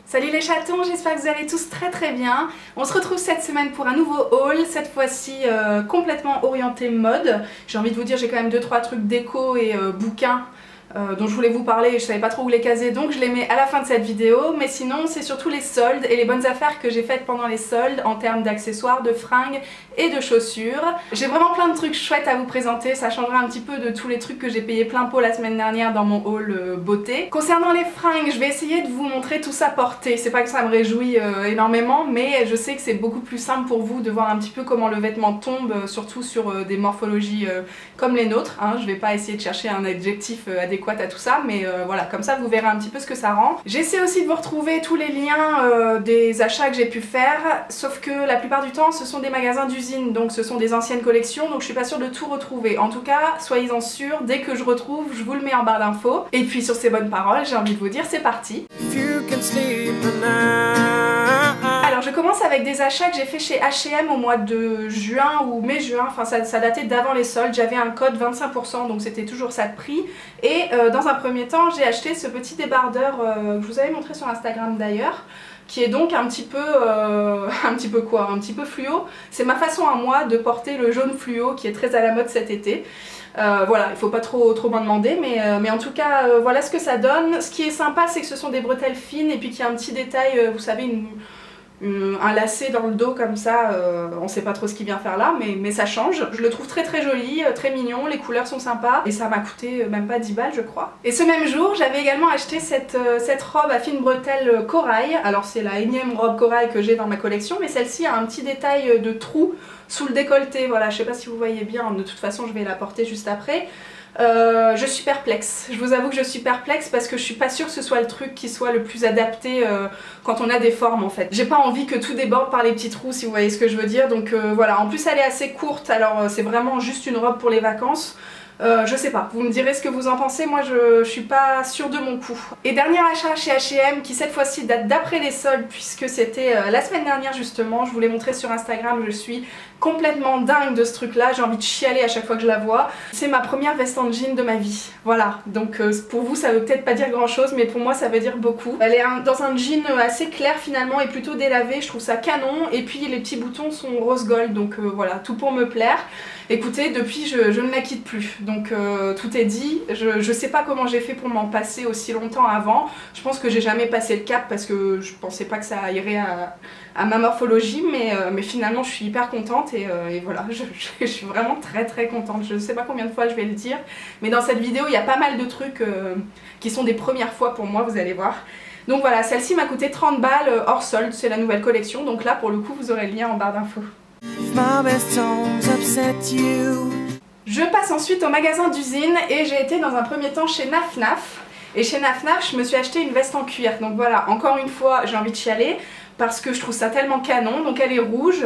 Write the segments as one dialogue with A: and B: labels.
A: Salut les chatons, j'espère que vous allez tous très bien. On se retrouve cette semaine pour un nouveau haul, cette fois-ci complètement orienté mode. J'ai envie de vous dire, j'ai quand même 2-3 trucs déco et bouquins dont je voulais vous parler et je savais pas trop où les caser, donc je les mets à la fin de cette vidéo. Mais sinon c'est surtout les soldes et les bonnes affaires que j'ai faites pendant les soldes en termes d'accessoires, de fringues et de chaussures. J'ai vraiment plein de trucs chouettes à vous présenter, ça changera un petit peu de tous les trucs que j'ai payé plein pot la semaine dernière dans mon haul beauté. Concernant les fringues, je vais essayer de vous montrer tout ça porté. C'est pas que ça me réjouit énormément, mais je sais que c'est beaucoup plus simple pour vous de voir un petit peu comment le vêtement tombe, surtout sur des morphologies comme les nôtres, hein. Je vais pas essayer de chercher un adjectif adéquat à tout ça, mais voilà, comme ça vous verrez un petit peu ce que ça rend. J'essaie aussi de vous retrouver tous les liens des achats que j'ai pu faire, sauf que la plupart du temps ce sont des magasins d'usine, donc ce sont des anciennes collections, donc je suis pas sûre de tout retrouver. En tout cas, soyez-en sûrs, dès que je retrouve, je vous le mets en barre d'infos. Et puis sur ces bonnes paroles, j'ai envie de vous dire, c'est parti. Alors je commence avec des achats que j'ai fait chez H&M au mois de juin ou mai-juin, enfin ça datait d'avant les soldes. J'avais un code 25%, donc c'était toujours ça de prix. Et dans un premier temps, j'ai acheté ce petit débardeur que je vous avais montré sur Instagram d'ailleurs, qui est donc un petit peu fluo. C'est ma façon à moi de porter le jaune fluo qui est très à la mode cet été. Voilà, il faut pas trop m'en demander, mais en tout cas voilà ce que ça donne. Ce qui est sympa, c'est que ce sont des bretelles fines et puis qu'il y a un petit détail, vous savez, un lacet dans le dos comme ça, on sait pas trop ce qu'il vient faire là, mais ça change. Je le trouve très joli, très mignon, les couleurs sont sympas et ça m'a coûté même pas 10 balles je crois. Et ce même jour, j'avais également acheté cette robe à fines bretelles corail. Alors c'est la énième robe corail que j'ai dans ma collection, mais celle-ci a un petit détail de trou sous le décolleté, voilà, je sais pas si vous voyez bien, de toute façon je vais la porter juste après. Je suis perplexe, je vous avoue que je suis perplexe parce que je suis pas sûre que ce soit le truc qui soit le plus adapté quand on a des formes en fait. J'ai pas envie que tout déborde par les petits trous si vous voyez ce que je veux dire, donc voilà. En plus elle est assez courte, alors c'est vraiment juste une robe pour les vacances. Je sais pas, vous me direz ce que vous en pensez, moi je suis pas sûre de mon coup. Et dernier achat chez H&M qui cette fois-ci date d'après les soldes puisque c'était la semaine dernière justement, je vous l'ai montré sur Instagram, je suis complètement dingue de ce truc là, j'ai envie de chialer à chaque fois que je la vois. C'est ma première veste en jean de ma vie, voilà, donc pour vous ça veut peut-être pas dire grand chose mais pour moi ça veut dire beaucoup. Elle est dans un jean assez clair finalement et plutôt délavé, je trouve ça canon, et puis les petits boutons sont rose gold, donc voilà, tout pour me plaire. Écoutez, depuis je ne la quitte plus, donc tout est dit. Je sais pas comment j'ai fait pour m'en passer aussi longtemps avant. Je pense que j'ai jamais passé le cap parce que je pensais pas que ça irait à ma morphologie, mais finalement je suis hyper contente et voilà, je suis vraiment très contente. Je sais pas combien de fois je vais le dire, mais dans cette vidéo il y a pas mal de trucs qui sont des premières fois pour moi, vous allez voir. Donc voilà, celle-ci m'a coûté 30 balles hors solde, c'est la nouvelle collection, donc là pour le coup vous aurez le lien en barre d'infos. Je passe ensuite au magasin d'usine et j'ai été dans un premier temps chez Naf Naf. Et chez Naf Naf, je me suis acheté une veste en cuir. Donc voilà, encore une fois, j'ai envie de chialer parce que je trouve ça tellement canon. Donc elle est rouge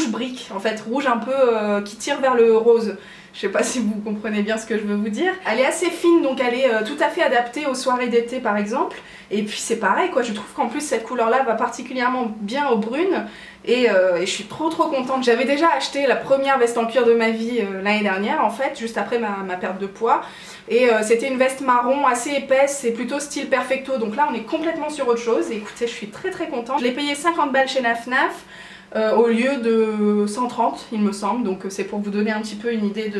A: brique en fait, rouge un peu qui tire vers le rose. Je sais pas si vous comprenez bien ce que je veux vous dire. Elle est assez fine, donc elle est tout à fait adaptée aux soirées d'été par exemple. Et puis c'est pareil quoi, je trouve qu'en plus cette couleur là va particulièrement bien aux brunes. Et je suis trop contente. J'avais déjà acheté la première veste en cuir de ma vie l'année dernière en fait, juste après ma perte de poids. Et c'était une veste marron assez épaisse, c'est plutôt style perfecto. Donc là on est complètement sur autre chose. Et écoutez, je suis très contente. Je l'ai payé 50 balles chez Naf Naf. Au lieu de 130 il me semble, donc c'est pour vous donner un petit peu une idée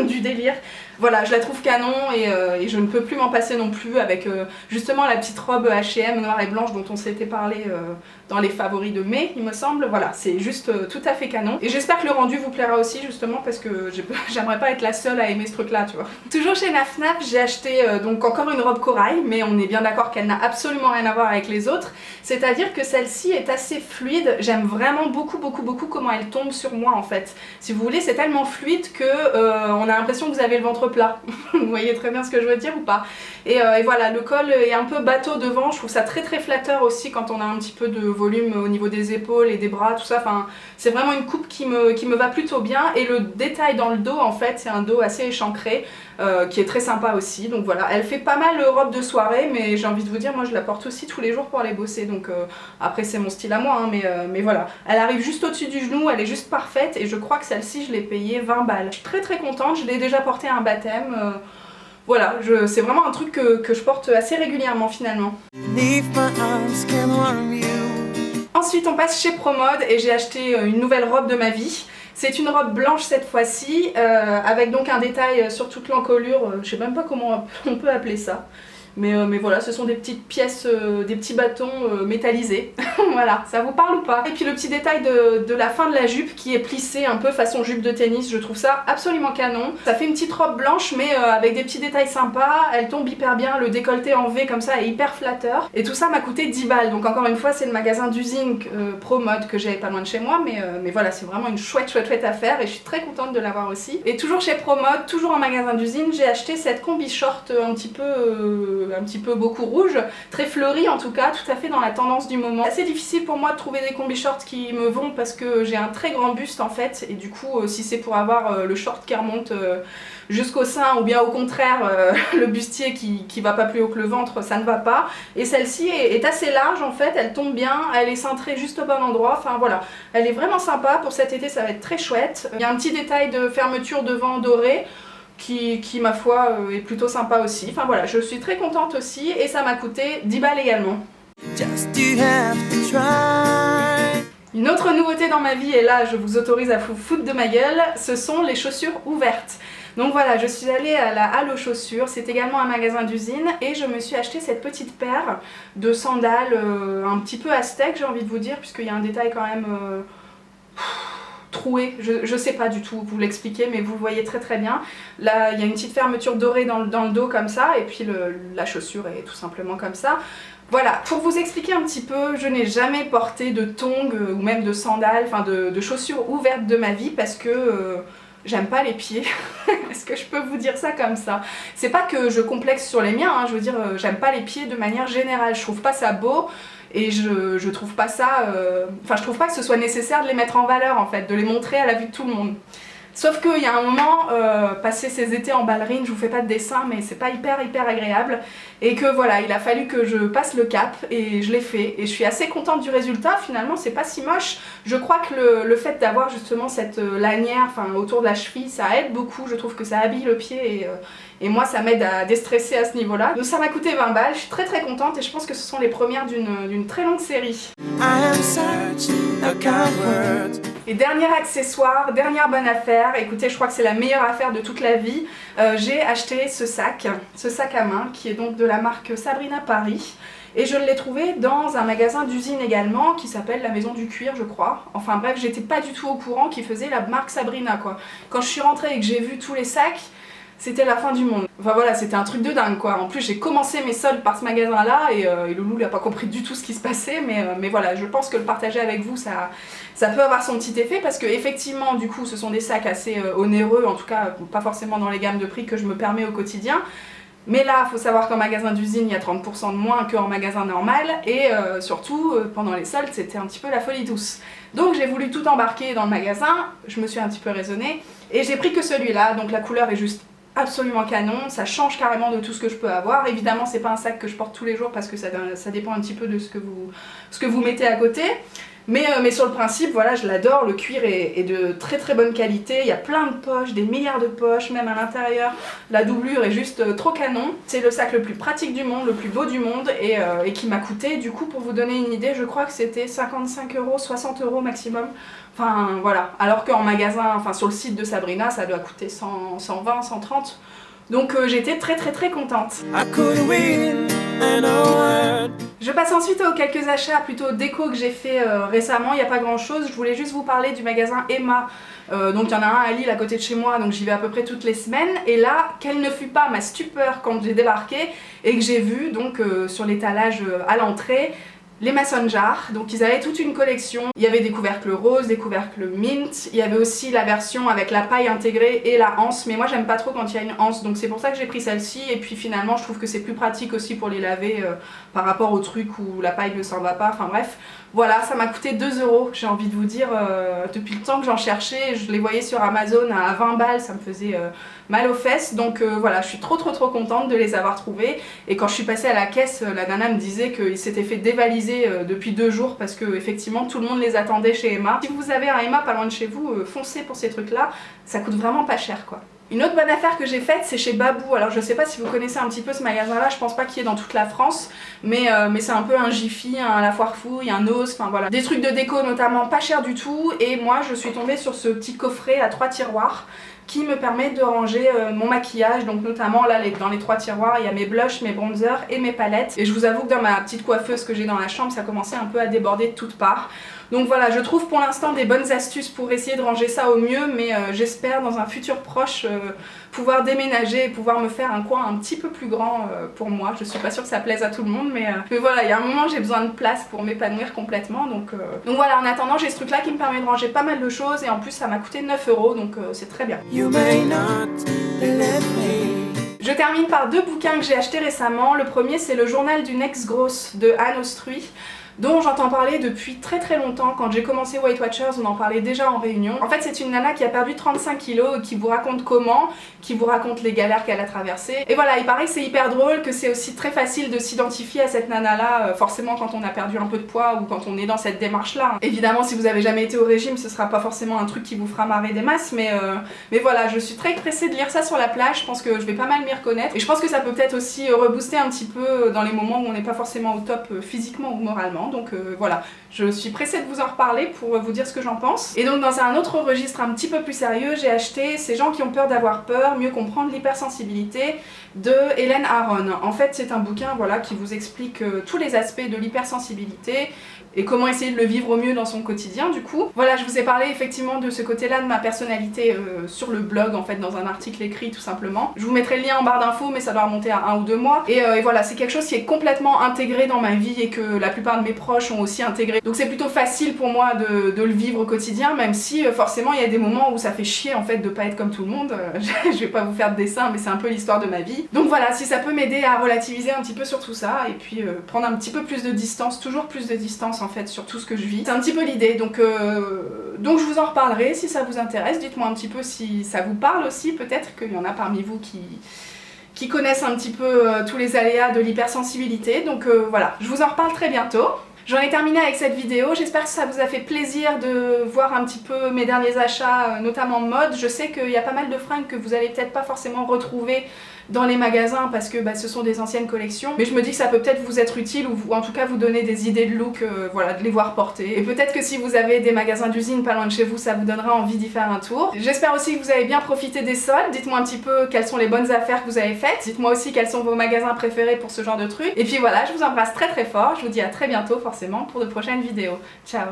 A: du délire. Voilà, je la trouve canon et je ne peux plus m'en passer non plus avec justement la petite robe H&M noire et blanche dont on s'était parlé dans les favoris de mai il me semble. Voilà, c'est juste tout à fait canon et j'espère que le rendu vous plaira aussi justement parce que j'aimerais pas être la seule à aimer ce truc là, tu vois. Toujours chez Naf Naf, j'ai acheté donc encore une robe corail, mais on est bien d'accord qu'elle n'a absolument rien à voir avec les autres, c'est à dire que celle-ci est assez fluide. J'aime vraiment beaucoup comment elle tombe sur moi en fait. Si vous voulez, c'est tellement fluide que on a l'impression que vous avez le ventre plat. Vous voyez très bien ce que je veux dire ou pas? Et voilà, le col est un peu bateau devant, je trouve ça très flatteur aussi quand on a un petit peu de volume au niveau des épaules et des bras, tout ça. Enfin, c'est vraiment une coupe qui me va plutôt bien. Et le détail dans le dos en fait, c'est un dos assez échancré qui est très sympa aussi. Donc voilà, elle fait pas mal robe de soirée, mais j'ai envie de vous dire, moi je la porte aussi tous les jours pour aller bosser. Donc après c'est mon style à moi, hein, mais voilà. Elle arrive juste au-dessus du genou, elle est juste parfaite et je crois que celle-ci je l'ai payée 20 balles. Je suis très contente, je l'ai déjà portée à un baptême. Voilà, c'est vraiment un truc que je porte assez régulièrement finalement. Ensuite on passe chez Promode et j'ai acheté une nouvelle robe de ma vie. C'est une robe blanche cette fois-ci, avec donc un détail sur toute l'encolure, je sais même pas comment on peut appeler ça. Mais voilà, ce sont des petites pièces, des petits bâtons métallisés. Voilà, ça vous parle ou pas? Et puis le petit détail de la fin de la jupe qui est plissée un peu façon jupe de tennis, je trouve ça absolument canon. Ça fait une petite robe blanche mais avec des petits détails sympas, elle tombe hyper bien, le décolleté en V comme ça est hyper flatteur. Et tout ça m'a coûté 10 balles, donc encore une fois c'est le magasin d'usine Promode que j'avais pas loin de chez moi, mais voilà, c'est vraiment une chouette affaire et je suis très contente de l'avoir aussi. Et toujours chez Promode, toujours en magasin d'usine, j'ai acheté cette combi short un petit peu beaucoup rouge, très fleurie en tout cas, tout à fait dans la tendance du moment. C'est assez difficile pour moi de trouver des combi shorts qui me vont parce que j'ai un très grand buste en fait, et du coup si c'est pour avoir le short qui remonte jusqu'au sein ou bien au contraire le bustier qui va pas plus haut que le ventre, ça ne va pas. Et celle-ci est assez large en fait, elle tombe bien, elle est cintrée juste au bon endroit, enfin voilà, elle est vraiment sympa. Pour cet été ça va être très chouette. Il y a un petit détail de fermeture devant doré qui ma foi est plutôt sympa aussi. Enfin voilà, je suis très contente aussi et ça m'a coûté 10 balles également. Une autre nouveauté dans ma vie, et là je vous autorise à vous foutre de ma gueule, ce sont les chaussures ouvertes. Donc voilà, je suis allée à la Halle aux chaussures, c'est également un magasin d'usine, et je me suis acheté cette petite paire de sandales un petit peu aztèque, j'ai envie de vous dire, puisqu'il y a un détail quand même troué, je sais pas du tout vous l'expliquer, mais vous le voyez très bien. Là il y a une petite fermeture dorée dans le dos comme ça, et puis la chaussure est tout simplement comme ça. Voilà, pour vous expliquer un petit peu, je n'ai jamais porté de tongs ou même de sandales, enfin de chaussures ouvertes de ma vie parce que j'aime pas les pieds. Est-ce que je peux vous dire ça comme ça? C'est pas que je complexe sur les miens, hein, je veux dire j'aime pas les pieds de manière générale, je trouve pas ça beau. Et je trouve pas ça, enfin je trouve pas que ce soit nécessaire de les mettre en valeur en fait, de les montrer à la vue de tout le monde. Sauf qu'il y a un moment, passer ces étés en ballerine, je vous fais pas de dessin mais c'est pas hyper agréable. Et que voilà, il a fallu que je passe le cap et je l'ai fait. Et je suis assez contente du résultat, finalement c'est pas si moche. Je crois que le fait d'avoir justement cette lanière autour de la cheville, ça aide beaucoup. Je trouve que ça habille le pied et moi ça m'aide à déstresser à ce niveau-là. Donc ça m'a coûté 20 balles, je suis très contente et je pense que ce sont les premières d'une très longue série. Et dernier accessoire, dernière bonne affaire, écoutez je crois que c'est la meilleure affaire de toute la vie, j'ai acheté ce sac à main qui est donc de la marque Sabrina Paris. Et je l'ai trouvé dans un magasin d'usine également qui s'appelle la Maison du Cuir je crois. Enfin bref, j'étais pas du tout au courant qu'ils faisaient la marque Sabrina quoi. Quand je suis rentrée et que j'ai vu tous les sacs, c'était la fin du monde. Enfin voilà, c'était un truc de dingue quoi. En plus j'ai commencé mes soldes par ce magasin là et Loulou n'a pas compris du tout ce qui se passait, mais voilà, je pense que le partager avec vous ça peut avoir son petit effet parce que effectivement du coup ce sont des sacs assez onéreux, en tout cas pas forcément dans les gammes de prix que je me permets au quotidien. Mais là, il faut savoir qu'en magasin d'usine, il y a 30% de moins qu'en magasin normal et surtout, pendant les soldes, c'était un petit peu la folie douce. Donc j'ai voulu tout embarquer dans le magasin, je me suis un petit peu raisonnée et j'ai pris que celui-là, donc la couleur est juste absolument canon, ça change carrément de tout ce que je peux avoir. Évidemment, c'est pas un sac que je porte tous les jours parce que ça dépend un petit peu de ce que vous mettez à côté. Mais sur le principe, voilà, je l'adore, le cuir est de très bonne qualité, il y a plein de poches, des milliards de poches, même à l'intérieur, la doublure est juste trop canon. C'est le sac le plus pratique du monde, le plus beau du monde et qui m'a coûté, du coup pour vous donner une idée, je crois que c'était 55 €, 60 € maximum. Enfin voilà, alors qu'en magasin, enfin sur le site de Sabrina, ça doit coûter 120, 130. Donc j'étais très contente. Je passe ensuite aux quelques achats plutôt déco que j'ai fait récemment, il n'y a pas grand chose, je voulais juste vous parler du magasin Emma. Donc il y en a un à Lille à côté de chez moi, donc j'y vais à peu près toutes les semaines. Et là, quelle ne fut pas ma stupeur quand j'ai débarqué et que j'ai vu donc sur l'étalage à l'entrée les mason jars. Donc ils avaient toute une collection, il y avait des couvercles roses, des couvercles mint, il y avait aussi la version avec la paille intégrée et la anse, mais moi j'aime pas trop quand il y a une anse, donc c'est pour ça que j'ai pris celle-ci. Et puis finalement je trouve que c'est plus pratique aussi pour les laver par rapport au truc où la paille ne s'en va pas, enfin bref. Voilà, ça m'a coûté 2 €, j'ai envie de vous dire, depuis le temps que j'en cherchais, je les voyais sur Amazon à 20 balles, ça me faisait mal aux fesses, donc voilà, je suis trop contente de les avoir trouvés. Et quand je suis passée à la caisse, la nana me disait qu'ils s'étaient fait dévaliser depuis 2 jours parce que effectivement tout le monde les attendait chez Emma. Si vous avez un Emma pas loin de chez vous, foncez pour ces trucs là, ça coûte vraiment pas cher quoi. Une autre bonne affaire que j'ai faite, c'est chez Babou. Alors je sais pas si vous connaissez un petit peu ce magasin-là, je pense pas qu'il y ait dans toute la France, mais c'est un peu un Jiffy, un La Foire Fouille, un Os, enfin voilà. Des trucs de déco notamment, pas cher du tout, et moi je suis tombée sur ce petit coffret à 3 tiroirs qui me permet de ranger mon maquillage, donc notamment là dans les 3 tiroirs il y a mes blushs, mes bronzers et mes palettes, et je vous avoue que dans ma petite coiffeuse que j'ai dans la chambre ça commençait un peu à déborder de toutes parts. Donc voilà, je trouve pour l'instant des bonnes astuces pour essayer de ranger ça au mieux, mais j'espère dans un futur proche pouvoir déménager et pouvoir me faire un coin un petit peu plus grand pour moi. Je suis pas sûre que ça plaise à tout le monde, mais voilà, il y a un moment j'ai besoin de place pour m'épanouir complètement, donc voilà, en attendant j'ai ce truc là qui me permet de ranger pas mal de choses, et en plus ça m'a coûté 9 €, donc c'est très bien. Je termine par 2 bouquins que j'ai achetés récemment. Le premier c'est le journal d'une ex-grosse de Anne Ostruy, dont j'entends parler depuis très longtemps. Quand j'ai commencé Weight Watchers, on en parlait déjà en réunion. En fait, c'est une nana qui a perdu 35 kilos, qui vous raconte comment, qui vous raconte les galères qu'elle a traversées. Et voilà, il paraît que c'est hyper drôle, que c'est aussi très facile de s'identifier à cette nana-là, forcément quand on a perdu un peu de poids ou quand on est dans cette démarche-là. Évidemment, si vous avez jamais été au régime, ce sera pas forcément un truc qui vous fera marrer des masses, mais voilà, je suis très pressée de lire ça sur la plage. Je pense que je vais pas mal m'y reconnaître. Et je pense que ça peut peut-être aussi rebooster un petit peu dans les moments où on n'est pas forcément au top physiquement ou moralement. Donc voilà, je suis pressée de vous en reparler pour vous dire ce que j'en pense. Et donc dans un autre registre un petit peu plus sérieux, j'ai acheté Ces gens qui ont peur d'avoir peur, mieux comprendre l'hypersensibilité de Hélène Aron. En fait c'est un bouquin voilà, qui vous explique tous les aspects de l'hypersensibilité et comment essayer de le vivre au mieux dans son quotidien du coup. Voilà, je vous ai parlé effectivement de ce côté-là de ma personnalité sur le blog, en fait dans un article écrit tout simplement. Je vous mettrai le lien en barre d'infos, mais ça doit remonter à 1 ou 2 mois. Et voilà, c'est quelque chose qui est complètement intégré dans ma vie et que la plupart de mes proches ont aussi intégré. Donc c'est plutôt facile pour moi de le vivre au quotidien, même si forcément il y a des moments où ça fait chier en fait de pas être comme tout le monde. Je vais pas vous faire de dessin, mais c'est un peu l'histoire de ma vie. Donc voilà, si ça peut m'aider à relativiser un petit peu sur tout ça et puis prendre un petit peu plus de distance, toujours plus de distance en fait sur tout ce que je vis. C'est un petit peu l'idée, donc je vous en reparlerai si ça vous intéresse. Dites-moi un petit peu si ça vous parle aussi, peut-être qu'il y en a parmi vous qui connaissent un petit peu tous les aléas de l'hypersensibilité. Donc voilà, je vous en reparle très bientôt. J'en ai terminé avec cette vidéo, j'espère que ça vous a fait plaisir de voir un petit peu mes derniers achats, notamment mode. Je sais qu'il y a pas mal de fringues que vous allez peut-être pas forcément retrouver dans les magasins parce que ce sont des anciennes collections, mais je me dis que ça peut peut-être vous être utile ou en tout cas vous donner des idées de look, voilà, de les voir porter. Et peut-être que si vous avez des magasins d'usine pas loin de chez vous, ça vous donnera envie d'y faire un tour. J'espère aussi que vous avez bien profité des soldes. Dites-moi un petit peu quelles sont les bonnes affaires que vous avez faites. Dites-moi aussi quels sont vos magasins préférés pour ce genre de trucs. Et puis voilà, je vous embrasse très fort. Je vous dis à très bientôt forcément pour de prochaines vidéos. Ciao.